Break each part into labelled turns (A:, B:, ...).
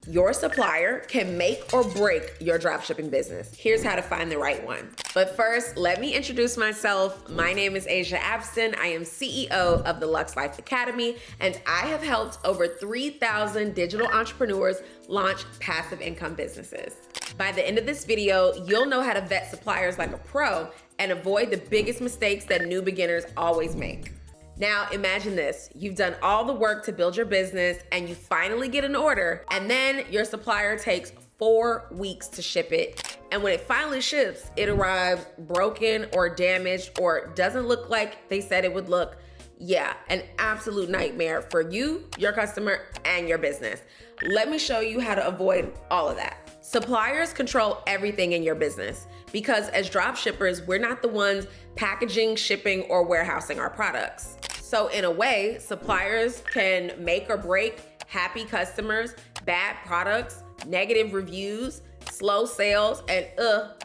A: Your supplier can make or break your dropshipping business. Here's how to find the right one. But first, let me introduce myself. My name is Asia Abston. I am CEO of the Lux Life Academy, and I have helped over 3,000 digital entrepreneurs launch passive income businesses. By the end of this video, you'll know how to vet suppliers like a pro and avoid the biggest mistakes that new beginners always make. Now imagine this, you've done all the work to build your business and you finally get an order, and then your supplier takes 4 weeks to ship it. And when it finally ships, it arrives broken or damaged or doesn't look like they said it would look. Yeah, an absolute nightmare for you, your customer, and your business. Let me show you how to avoid all of that. Suppliers control everything in your business because as drop shippers, we're not the ones packaging, shipping, or warehousing our products. So in a way, suppliers can make or break happy customers, bad products, negative reviews, slow sales, and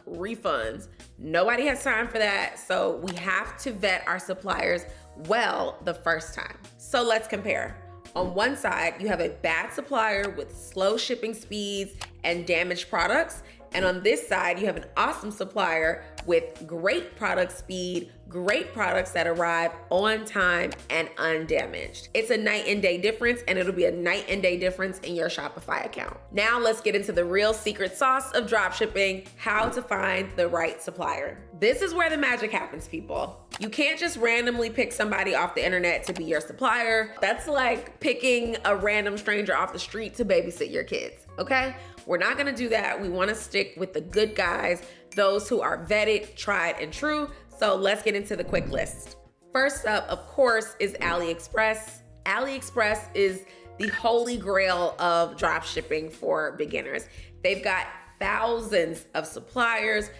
A: refunds. Nobody has time for that, so we have to vet our suppliers well the first time. So let's compare. On one side, you have a bad supplier with slow shipping speeds and damaged products. And on this side, you have an awesome supplier with great product speed, great products that arrive on time and undamaged. It's a night and day difference, and it'll be a night and day difference in your Shopify account. Now let's get into the real secret sauce of dropshipping, how to find the right supplier. This is where the magic happens, people. You can't just randomly pick somebody off the internet to be your supplier. That's like picking a random stranger off the street to babysit your kids, okay? We're not gonna do that. We wanna stick with the good guys, those who are vetted, tried, and true. So let's get into the quick list. First up, of course, is AliExpress. AliExpress is the holy grail of drop shipping for beginners. They've got thousands of suppliers,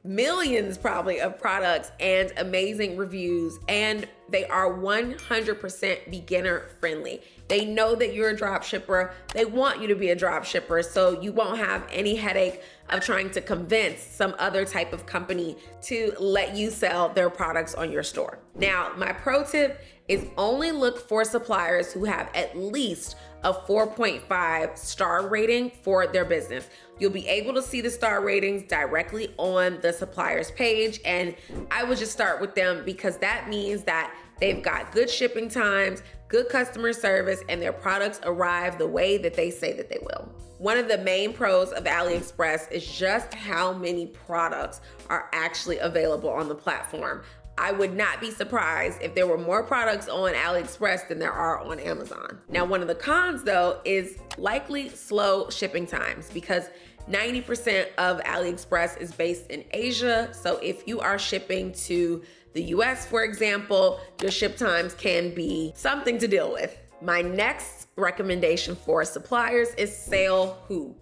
A: millions probably of products, and amazing reviews, and they are 100% beginner friendly. They know that you're a drop shipper. They want you to be a drop shipper, so you won't have any headache of trying to convince some other type of company to let you sell their products on your store. Now, my pro tip is only look for suppliers who have at least a 4.5 star rating for their business. You'll be able to see the star ratings directly on the supplier's page, and I would just start with them because that means that they've got good shipping times, good customer service, and their products arrive the way that they say that they will. One of the main pros of AliExpress is just how many products are actually available on the platform. I would not be surprised if there were more products on AliExpress than there are on Amazon. Now, one of the cons though is likely slow shipping times because 90% of AliExpress is based in Asia. So if you are shipping to the US, for example, your ship times can be something to deal with. My next recommendation for suppliers is SaleHoo.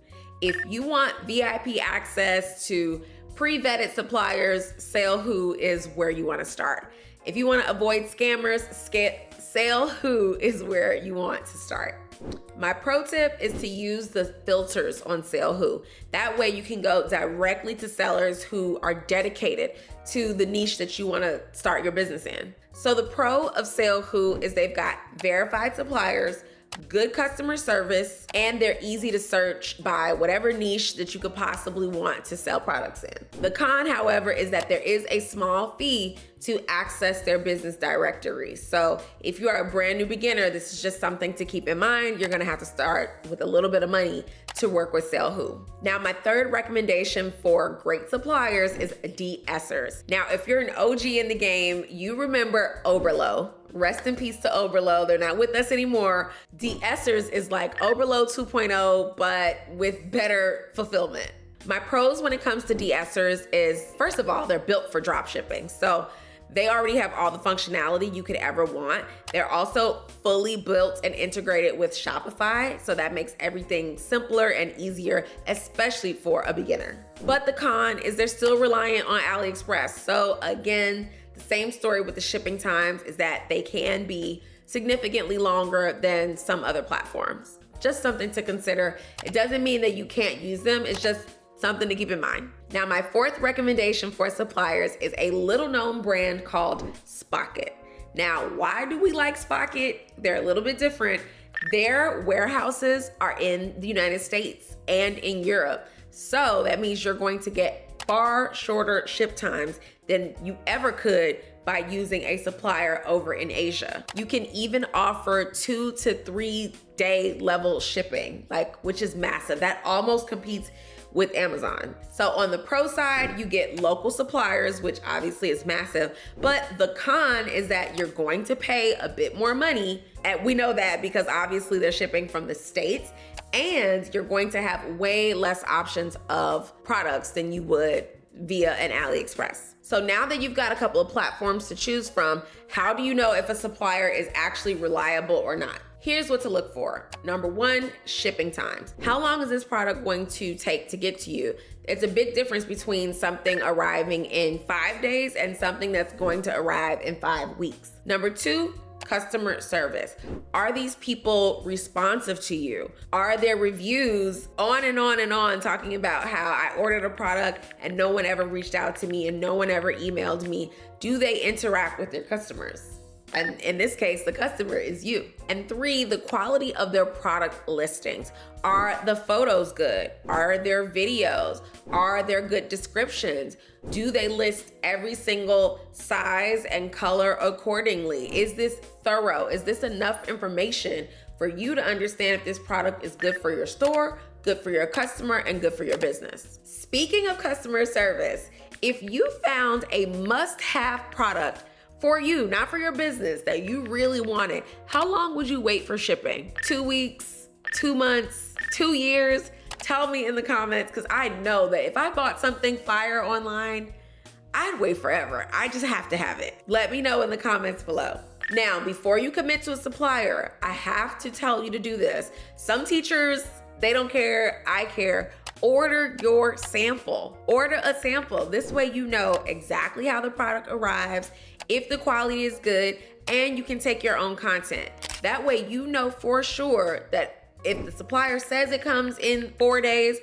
A: If you want VIP access to pre-vetted suppliers, SaleHoo is where you want to start. If you want to avoid scammers, SaleHoo is where you want to start. My pro tip is to use the filters on SaleHoo. That way you can go directly to sellers who are dedicated to the niche that you want to start your business in. So the pro of SaleHoo is they've got verified suppliers, good customer service, and they're easy to search by whatever niche that you could possibly want to sell products in. The con, however, is that there is a small fee to access their business directory. So if you are a brand new beginner, this is just something to keep in mind. You're gonna have to start with a little bit of money to work with SaleHoo. Now, my third recommendation for great suppliers is DSers. Now, if you're an OG in the game, you remember Oberlo. Rest in peace to Oberlo. They're not with us anymore. DSers is like Oberlo 2.0, but with better fulfillment. My pros when it comes to DSers is, first of all, they're built for drop shipping. So they already have all the functionality you could ever want. They're also fully built and integrated with Shopify, so that makes everything simpler and easier, especially for a beginner. But the con is they're still reliant on AliExpress. So again, the same story with the shipping times is that they can be significantly longer than some other platforms. Just something to consider. It doesn't mean that you can't use them, it's just something to keep in mind. Now, my fourth recommendation for suppliers is a little known brand called Spocket. Now, why do we like Spocket? They're a little bit different. Their warehouses are in the United States and in Europe. So that means you're going to get far shorter ship times than you ever could by using a supplier over in Asia. You can even offer 2 to 3 day level shipping, which is massive. That almost competes with Amazon. So on the pro side, you get local suppliers, which obviously is massive, but the con is that you're going to pay a bit more money. And we know that because obviously they're shipping from the States, and you're going to have way less options of products than you would via an AliExpress. So now that you've got a couple of platforms to choose from, how do you know if a supplier is actually reliable or not? Here's what to look for. Number one, shipping times. How long is this product going to take to get to you? It's a big difference between something arriving in 5 days and something that's going to arrive in 5 weeks. Number two, customer service. Are these people responsive to you? Are there reviews on and on and on talking about how I ordered a product and no one ever reached out to me and no one ever emailed me? Do they interact with their customers? And in this case, the customer is you. And three, the quality of their product listings. Are the photos good? Are there videos? Are there good descriptions? Do they list every single size and color accordingly? Is this thorough? Is this enough information for you to understand if this product is good for your store, good for your customer, and good for your business? Speaking of customer service, if you found a must-have product for you, not for your business, that you really wanted, how long would you wait for shipping? 2 weeks, 2 months, 2 years? Tell me in the comments, because I know that if I bought something fire online, I'd wait forever. I just have to have it. Let me know in the comments below. Now, before you commit to a supplier, I have to tell you to do this. Some teachers, they don't care, I care. Order your sample. Order a sample. This way you know exactly how the product arrives, if the quality is good, and you can take your own content. That way you know for sure that if the supplier says it comes in 4 days,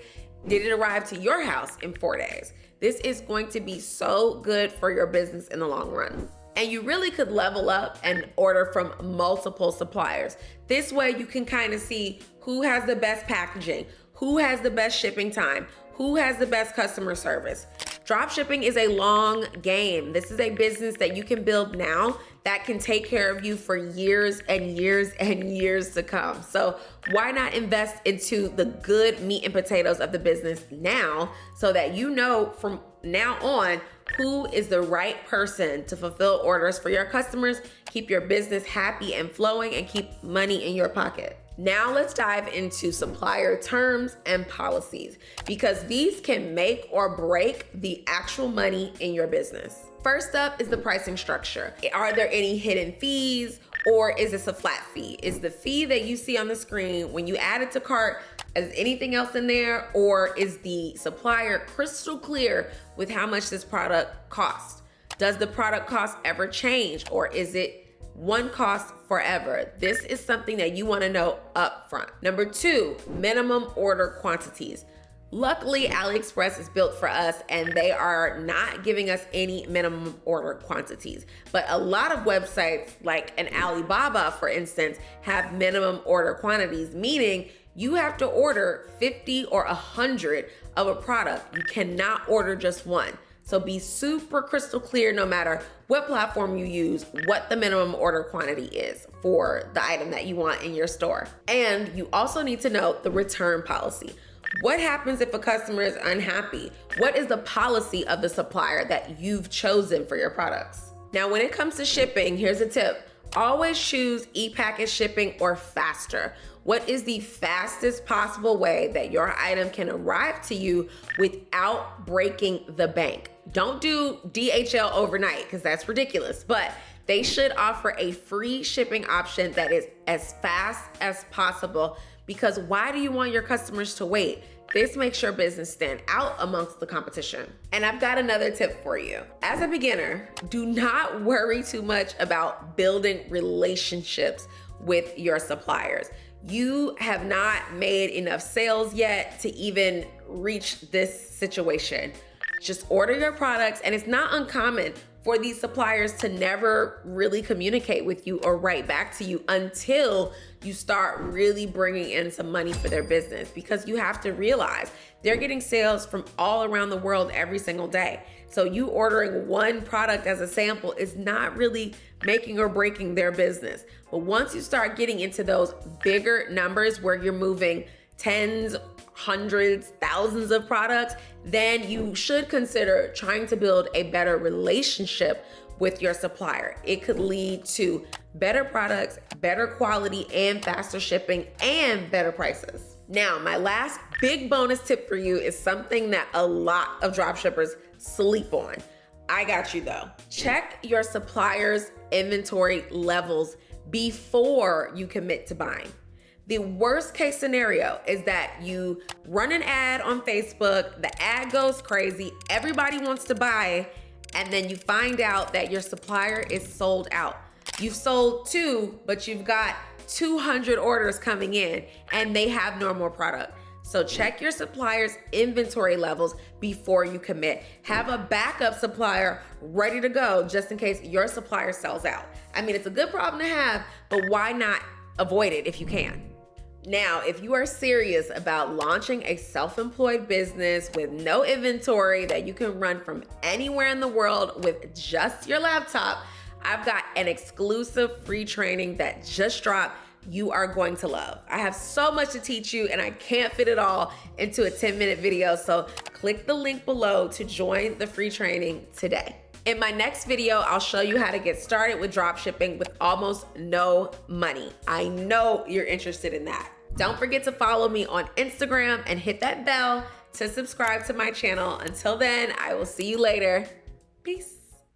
A: did it arrive to your house in 4 days? This is going to be so good for your business in the long run. And you really could level up and order from multiple suppliers. This way you can kind of see who has the best packaging, who has the best shipping time, who has the best customer service. Dropshipping is a long game. This is a business that you can build now that can take care of you for years and years and years to come. So why not invest into the good meat and potatoes of the business now, so that you know from now on who is the right person to fulfill orders for your customers, keep your business happy and flowing, and keep money in your pocket. Now let's dive into supplier terms and policies, because these can make or break the actual money in your business. First up is the pricing structure. Are there any hidden fees, or is this a flat fee? Is the fee that you see on the screen when you add it to cart, is anything else in there, or is the supplier crystal clear with how much this product costs? Does the product cost ever change, or is it one cost forever? This is something that you want to know up front. Number two, minimum order quantities. Luckily, AliExpress is built for us and they are not giving us any minimum order quantities. But a lot of websites like an Alibaba, for instance, have minimum order quantities, meaning you have to order 50 or 100 of a product. You cannot order just one. So be super crystal clear, no matter what platform you use, what the minimum order quantity is for the item that you want in your store. And you also need to know the return policy. What happens if a customer is unhappy? What is the policy of the supplier that you've chosen for your products? Now, when it comes to shipping, here's a tip. Always choose e-package shipping or faster. What is the fastest possible way that your item can arrive to you without breaking the bank? Don't do DHL overnight, because that's ridiculous, but they should offer a free shipping option that is as fast as possible, because why do you want your customers to wait? This makes your business stand out amongst the competition. And I've got another tip for you. As a beginner, do not worry too much about building relationships with your suppliers. You have not made enough sales yet to even reach this situation. Just order your products, and it's not uncommon for these suppliers to never really communicate with you or write back to you until you start really bringing in some money for their business, because you have to realize they're getting sales from all around the world every single day. So you ordering one product as a sample is not really making or breaking their business. But once you start getting into those bigger numbers where you're moving tens, hundreds, thousands of products, then you should consider trying to build a better relationship with your supplier. It could lead to better products, better quality, and faster shipping, and better prices. Now, my last big bonus tip for you is something that a lot of dropshippers sleep on. I got you though. Check your supplier's inventory levels before you commit to buying. The worst case scenario is that you run an ad on Facebook, the ad goes crazy, everybody wants to buy, and then you find out that your supplier is sold out. You've sold 2, but you've got 200 orders coming in and they have no more product. So check your supplier's inventory levels before you commit. Have a backup supplier ready to go just in case your supplier sells out. I mean, it's a good problem to have, but why not avoid it if you can? Now, if you are serious about launching a self-employed business with no inventory that you can run from anywhere in the world with just your laptop, I've got an exclusive free training that just dropped you are going to love. I have so much to teach you and I can't fit it all into a 10-minute video, so click the link below to join the free training today. In my next video, I'll show you how to get started with dropshipping with almost no money. I know you're interested in that. Don't forget to follow me on Instagram and hit that bell to subscribe to my channel. Until then, I will see you later. Peace.